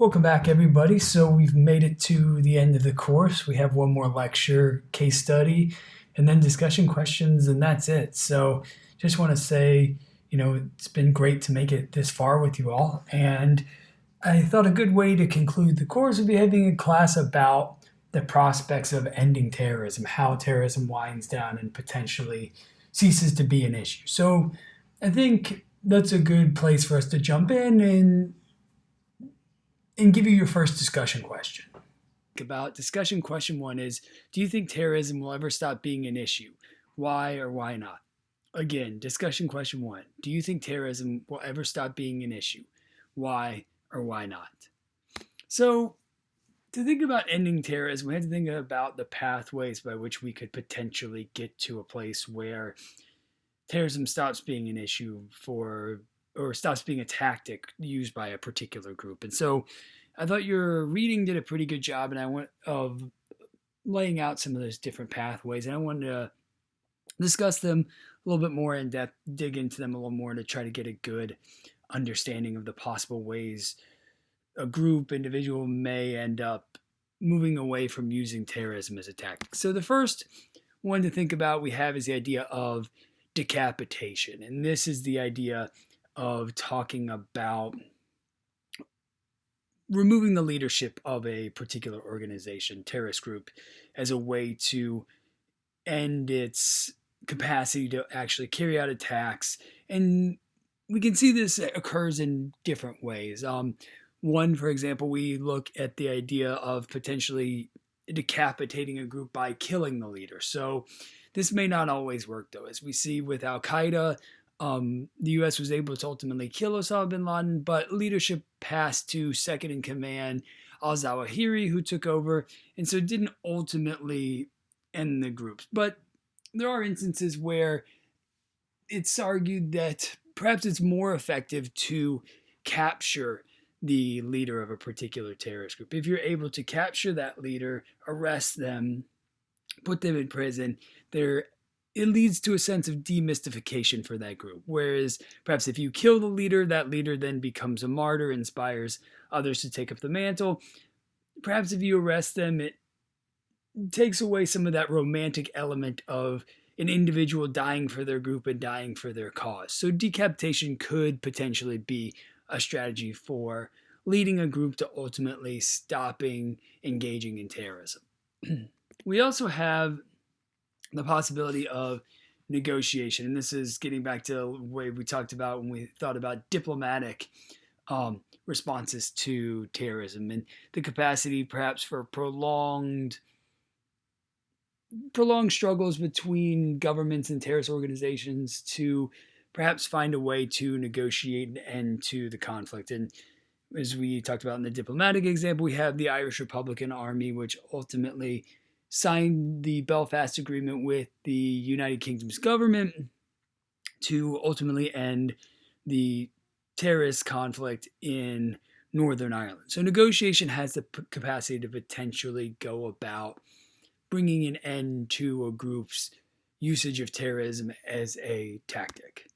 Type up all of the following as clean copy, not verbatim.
Welcome back, everybody. So we've made it to the end of the course. We have one more lecture, case study, and then discussion questions, and that's it. So just want to say, it's been great to make it this far with you all. And I thought a good way to conclude the course would be having a class about the prospects of ending terrorism, how terrorism winds down and potentially ceases to be an issue. So I think that's a good place for us to jump in and give you your first discussion question. About discussion question one is, do you think terrorism will ever stop being an issue? Why or why not? Again, discussion question one, do you think terrorism will ever stop being an issue? Why or why not? So, to think about ending terrorism, we have to think about the pathways by which we could potentially get to a place where terrorism stops being an issue or stops being a tactic used by a particular group. And so I thought your reading did a pretty good job, and I went of laying out some of those different pathways, and I wanted to discuss them a little bit more in depth, dig into them a little more to try to get a good understanding of the possible ways a group, individual may end up moving away from using terrorism as a tactic. So the first one to think about we have is the idea of decapitation, and this is the idea of talking about removing the leadership of a particular organization, terrorist group, as a way to end its capacity to actually carry out attacks. And we can see this occurs in different ways. One, for example, we look at the idea of potentially decapitating a group by killing the leader. So this may not always work, though. As we see with Al Qaeda, the U.S. was able to ultimately kill Osama bin Laden, but leadership passed to second in command al-Zawahiri, who took over, and so it didn't ultimately end the groups. But there are instances where it's argued that perhaps it's more effective to capture the leader of a particular terrorist group. If you're able to capture that leader, arrest them, put them in prison, it leads to a sense of demystification for that group. Whereas perhaps if you kill the leader, that leader then becomes a martyr, inspires others to take up the mantle. Perhaps if you arrest them, it takes away some of that romantic element of an individual dying for their group and dying for their cause. So decapitation could potentially be a strategy for leading a group to ultimately stopping engaging in terrorism. We also have the possibility of negotiation. And this is getting back to the way we talked about when we thought about diplomatic responses to terrorism and the capacity perhaps for prolonged struggles between governments and terrorist organizations to perhaps find a way to negotiate an end to the conflict. And as we talked about in the diplomatic example, we have the Irish Republican Army, which ultimately signed the Belfast Agreement with the United Kingdom's government to ultimately end the terrorist conflict in Northern Ireland. So negotiation has the capacity to potentially go about bringing an end to a group's usage of terrorism as a tactic.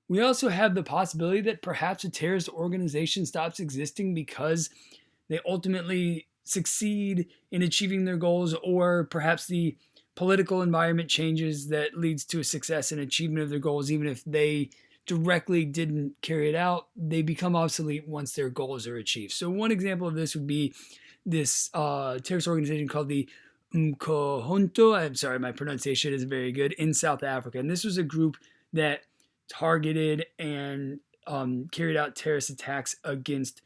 We also have the possibility that perhaps a terrorist organization stops existing because they ultimately succeed in achieving their goals, or perhaps the political environment changes that leads to a success and achievement of their goals. Even if they directly didn't carry it out, they become obsolete once their goals are achieved. So one example of this would be this terrorist organization called the Umkhonto. I'm sorry, my pronunciation isn't very good, in South Africa. And this was a group that targeted and carried out terrorist attacks against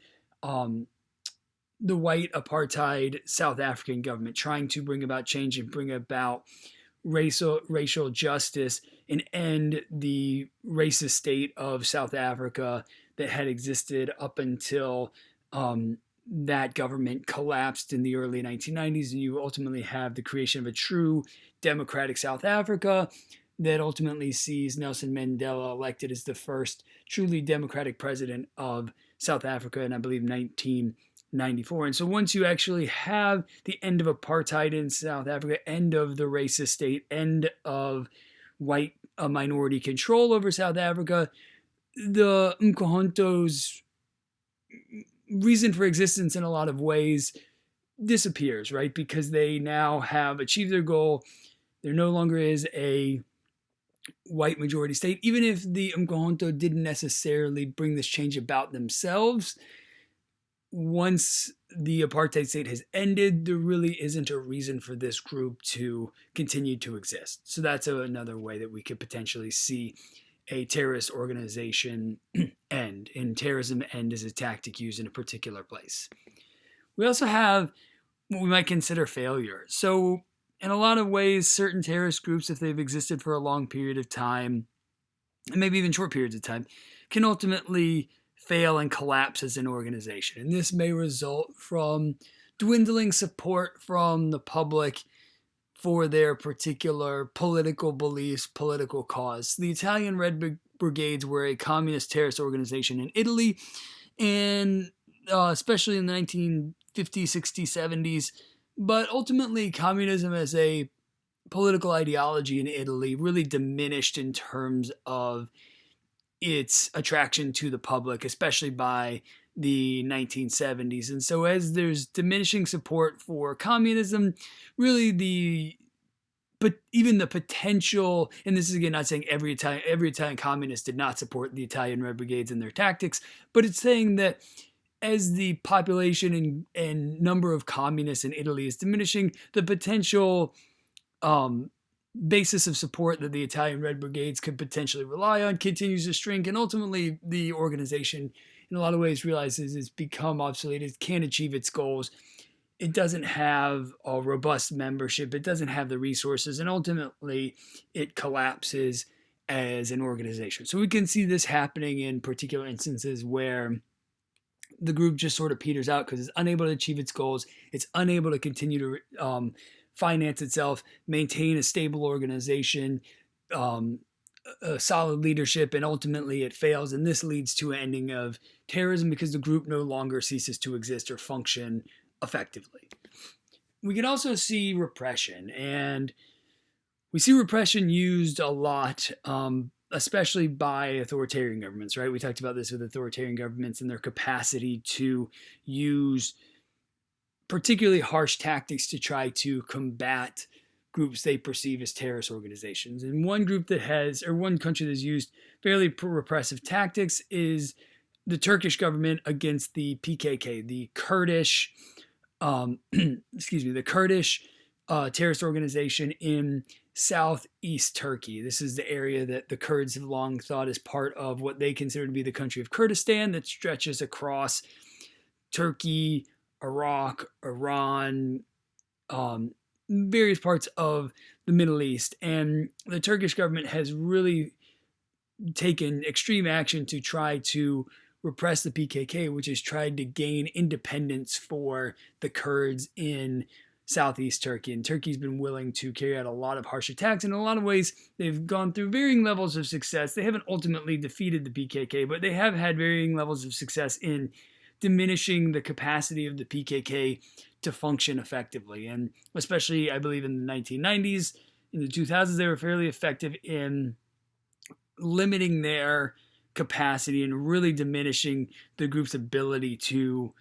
the white apartheid South African government, trying to bring about change and bring about racial justice and end the racist state of South Africa that had existed up until that government collapsed in the early 1990s, and you ultimately have the creation of a true democratic South Africa that ultimately sees Nelson Mandela elected as the first truly democratic president of South Africa in, I believe, 1994. And so once you actually have the end of apartheid in South Africa, end of the racist state, end of white minority control over South Africa, the Umkhonto's reason for existence in a lot of ways disappears, right? Because they now have achieved their goal. There no longer is a white majority state. Even if the Umkhonto didn't necessarily bring this change about themselves, once the apartheid state has ended, there really isn't a reason for this group to continue to exist. So that's another way that we could potentially see a terrorist organization end, and terrorism end as a tactic used in a particular place. We also have what we might consider failure. So in a lot of ways, certain terrorist groups, if they've existed for a long period of time, and maybe even short periods of time, can ultimately fail and collapse as an organization. And this may result from dwindling support from the public for their particular political beliefs, political cause. The Italian Red Brigades were a communist terrorist organization in Italy, and especially in the 1950s, 60s, 70s. But ultimately, communism as a political ideology in Italy really diminished in terms of its attraction to the public, especially by the 1970s. And so as there's diminishing support for communism, really but even the potential, and this is again not saying every Italian communist did not support the Italian Red Brigades and their tactics, but it's saying that as the population and number of communists in Italy is diminishing, the potential basis of support that the Italian Red Brigades could potentially rely on continues to shrink, and ultimately the organization in a lot of ways realizes it's become obsolete. It can't achieve its goals. It doesn't have a robust membership. It doesn't have the resources, and ultimately it collapses as an organization. So we can see this happening in particular instances where the group just sort of peters out because it's unable to achieve its goals. It's unable to continue to finance itself, maintain a stable organization, a solid leadership, and ultimately it fails. And this leads to an ending of terrorism because the group no longer ceases to exist or function effectively. We can also see repression, and we see repression used a lot, especially by authoritarian governments, right? We talked about this with authoritarian governments and their capacity to use particularly harsh tactics to try to combat groups they perceive as terrorist organizations. And one group that has, or one country that has used fairly repressive tactics is the Turkish government against the PKK, the Kurdish, the Kurdish terrorist organization in southeast Turkey. This is the area that the Kurds have long thought is part of what they consider to be the country of Kurdistan that stretches across Turkey, Iraq, Iran, various parts of the Middle East. And the Turkish government has really taken extreme action to try to repress the PKK, which has tried to gain independence for the Kurds in southeast Turkey. And Turkey's been willing to carry out a lot of harsh attacks. In a lot of ways, they've gone through varying levels of success. They haven't ultimately defeated the PKK, but they have had varying levels of success in diminishing the capacity of the PKK to function effectively. And especially, I believe, in the 1990s, in the 2000s, they were fairly effective in limiting their capacity and really diminishing the group's ability to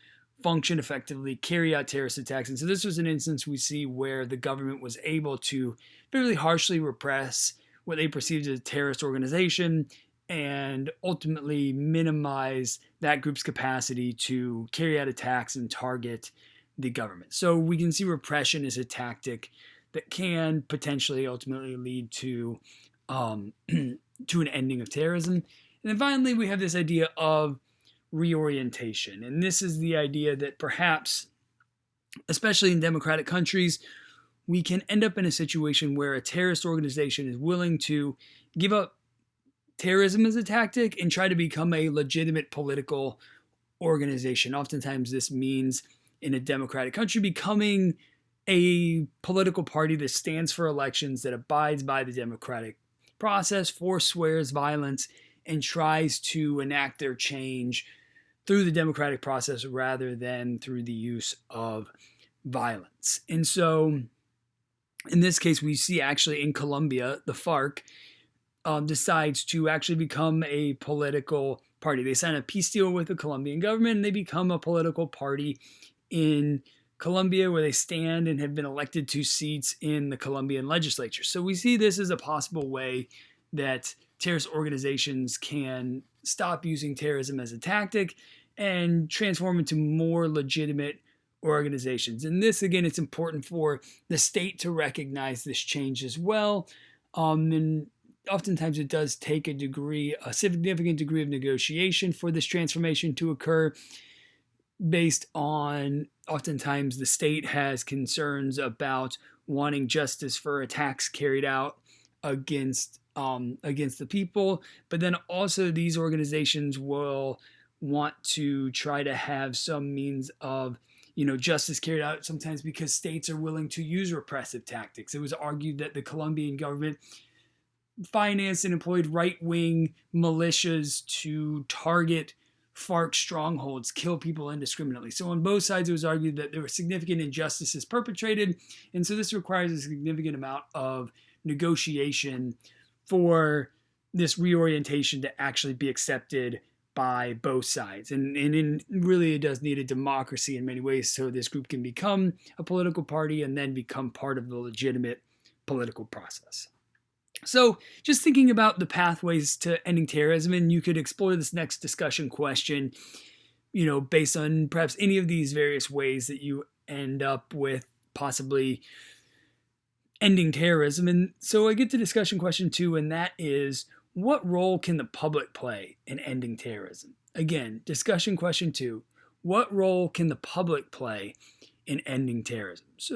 function effectively, carry out terrorist attacks. And so this was an instance we see where the government was able to fairly harshly repress what they perceived as a terrorist organization and ultimately minimize that group's capacity to carry out attacks and target the government. So we can see repression as a tactic that can potentially ultimately lead to an ending of terrorism. And then finally, we have this idea of reorientation. And this is the idea that perhaps, especially in democratic countries, we can end up in a situation where a terrorist organization is willing to give up terrorism as a tactic and try to become a legitimate political organization. Oftentimes this means in a democratic country becoming a political party that stands for elections, that abides by the democratic process, forswears violence, and tries to enact their change through the democratic process rather than through the use of violence. And so in this case, we see actually in Colombia, the FARC decides to actually become a political party. They sign a peace deal with the Colombian government and they become a political party in Colombia, where they stand and have been elected to seats in the Colombian legislature. So we see this as a possible way that terrorist organizations can stop using terrorism as a tactic and transform into more legitimate organizations. And this, again, it's important for the state to recognize this change as well. And oftentimes it does take a significant degree of negotiation for this transformation to occur, based on oftentimes the state has concerns about wanting justice for attacks carried out against the people, but then also these organizations will want to try to have some means of justice carried out, sometimes because states are willing to use repressive tactics. It was argued that the Colombian government financed and employed right-wing militias to target FARC strongholds, kill people indiscriminately. So on both sides, it was argued that there were significant injustices perpetrated, and so this requires a significant amount of negotiation for this reorientation to actually be accepted by both sides. And really, it does need a democracy in many ways, so this group can become a political party and then become part of the legitimate political process. So just thinking about the pathways to ending terrorism, and you could explore this next discussion question, based on perhaps any of these various ways that you end up with possibly ending terrorism. And so I get to discussion question 2, and that is, what role can the public play in ending terrorism? Again, discussion question 2, what role can the public play in ending terrorism? So